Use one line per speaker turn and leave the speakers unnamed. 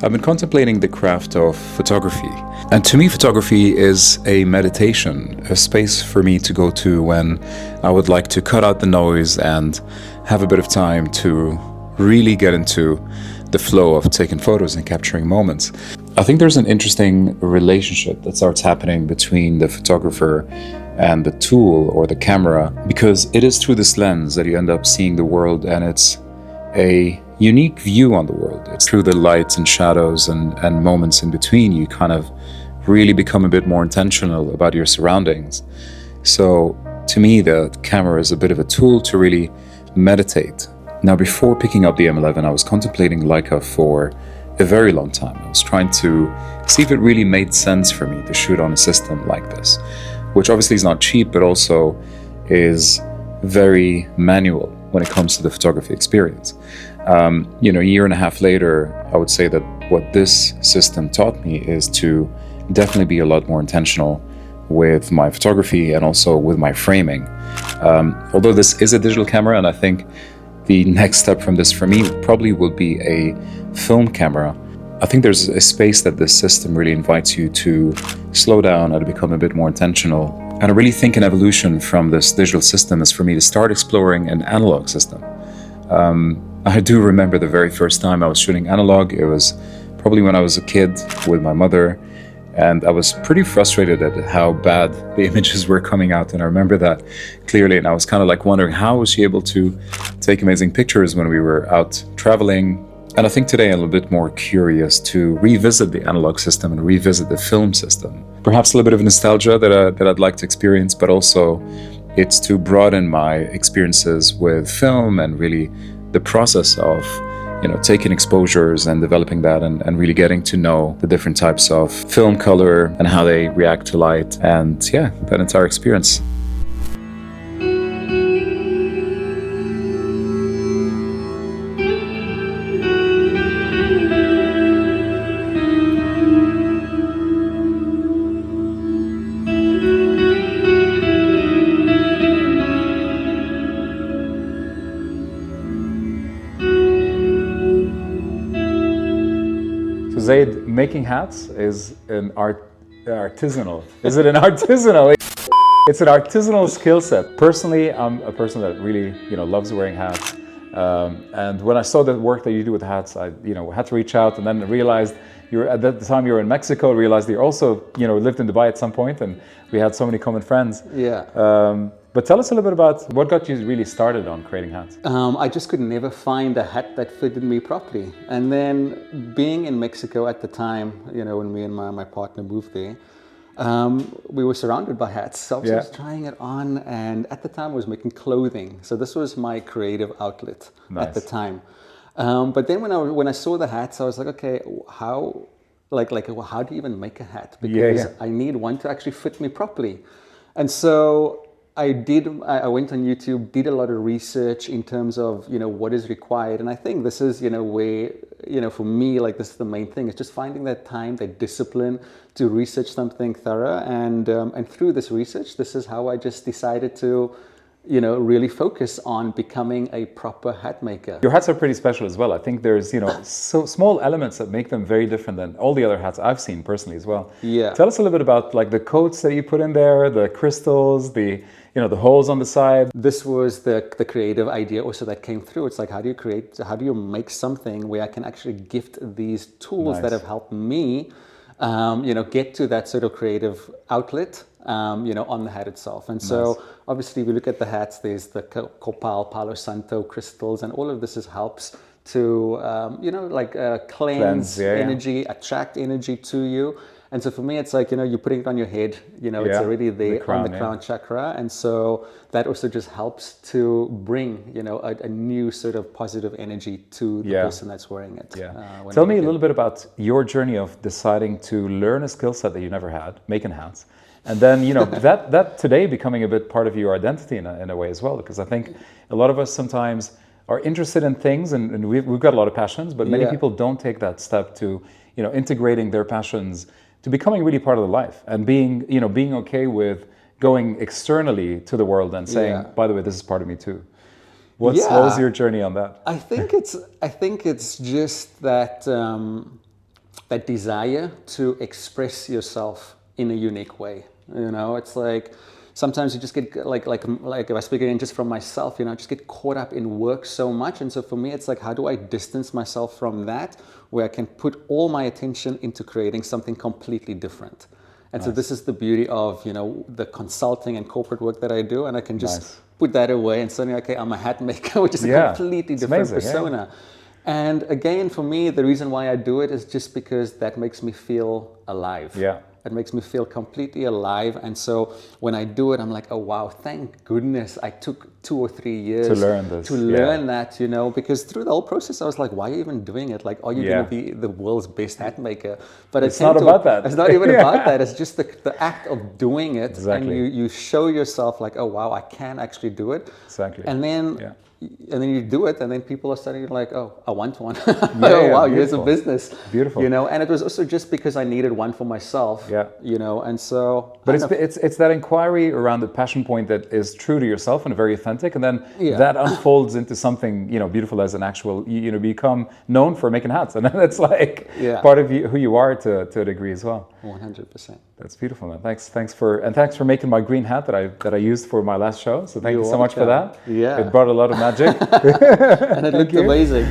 I've been contemplating the craft of photography. And to me, photography is a meditation, a space for me to go to when I would like to cut out the noise and have a bit of time to really get into the flow of taking photos and capturing moments. I think there's an interesting relationship that starts happening between the photographer and the tool or the camera, because it is through this lens that you end up seeing the world, and it's a unique view on the world. It's through the lights and shadows and moments in between you kind of really become a bit more intentional about your surroundings. So to me, the camera is a bit of a tool to really meditate. Now, before picking up the M11, I was contemplating Leica for a very long time. I was trying to see if it really made sense for me to shoot on a system like this, which obviously is not cheap, but also is very manual when it comes to the photography experience. A year and a half later, I would say that what this system taught me is to definitely be a lot more intentional with my photography and also with my framing. Although this is a digital camera, and I think the next step from this for me probably will be a film camera, I think there's a space that this system really invites you to slow down and to become a bit more intentional. And I really think an evolution from this digital system is for me to start exploring an analog system. I do remember the very first time I was shooting analog. It was probably when I was a kid with my mother, and I was pretty frustrated at how bad the images were coming out, and I remember that clearly, and I was kind of like wondering how was she able to take amazing pictures when we were out traveling. And I think today I'm a little bit more curious to revisit the analog system and revisit the film system. Perhaps a little bit of nostalgia that I'd like to experience, but also it's to broaden my experiences with film and really the process of taking exposures and developing that and really getting to know the different types of film color and how they react to light, and that entire experience. Zaid, making hats is an artisanal. Is it an artisanal? It's an artisanal skill set. Personally, I'm a person that really, loves wearing hats. And when I saw the work that you do with hats, I, had to reach out, and then realized at the time you were in Mexico. Realized you also, lived in Dubai at some point, and we had so many common friends.
Yeah.
But tell us a little bit about what got you really started on creating hats.
I just could never find a hat that fitted me properly. And then being in Mexico at the time, when me and my partner moved there, we were surrounded by hats. So I was just trying it on, and at the time I was making clothing. So this was my creative outlet at the time. But then when I saw the hats, I was like, okay, how do you even make a hat? Because I need one to actually fit me properly. And so I went on YouTube, did a lot of research in terms of, what is required. And I think this is, where, for me, this is the main thing. It's just finding that time, that discipline to research something thorough. And through this research, this is how I just decided to, really focus on becoming a proper hat maker.
Your hats are pretty special as well. I think there's, so small elements that make them very different than all the other hats I've seen personally as well.
Yeah.
Tell us a little bit about the coats that you put in there, the crystals, the holes on the side.
This was the creative idea also that came through. It's like, how do you make something where I can actually gift these tools that have helped me, get to that sort of creative outlet, on the hat itself. And so obviously we look at the hats, there's the Copal, Palo Santo crystals, and all of this helps to, cleanse energy, attract energy to you. And so for me, it's like, you're putting it on your head, it's already there on the crown chakra. And so that also just helps to bring, a new sort of positive energy to the person that's wearing it.
Yeah. Tell me a little bit about your journey of deciding to learn a skill set that you never had, making hats. And then, that today becoming a bit part of your identity in a way as well. Because I think a lot of us sometimes are interested in things, and we've got a lot of passions, but many people don't take that step to, integrating their passions to becoming really part of the life, and being okay with going externally to the world and saying, by the way, this is part of me too. What was your journey on that?
I think it's just that that desire to express yourself in a unique way. You know, it's like sometimes you just get like if I speak again just from myself, you know, I just get caught up in work so much. And so for me, it's like, how do I distance myself from that, where I can put all my attention into creating something completely different. And so this is the beauty of, you know, the consulting and corporate work that I do, and I can just put that away and suddenly, okay, I'm a hat maker, which is a completely different persona. And again, for me, the reason why I do it is just because that makes me feel alive. It makes me feel completely alive. And so when I do it, I'm like, oh, wow, thank goodness I took 2 or 3 years
to learn this.
To learn that, you know, because through the whole process, I was like, why are you even doing it? Like, are you going to be the world's best hat maker? But
it's not about that.
It's not even about that. It's just the act of doing it. And you show yourself like, oh, wow, I can actually do it. And then... And then you do it, and then people are suddenly like, "Oh, I want one." Oh, wow, here's a business.
Beautiful.
You know, and it was also just because I needed one for myself. You know, and so.
But it's that inquiry around the passion point that is true to yourself and very authentic, and then that unfolds into something, you know, beautiful as an actual. You know, become known for making hats, and that's like part of who you are to a degree as well.
100%.
That's beautiful, man. Thanks for making my green hat that I used for my last show. So thank you so much for that.
Yeah.
It brought a lot of magic.
And it looked amazing.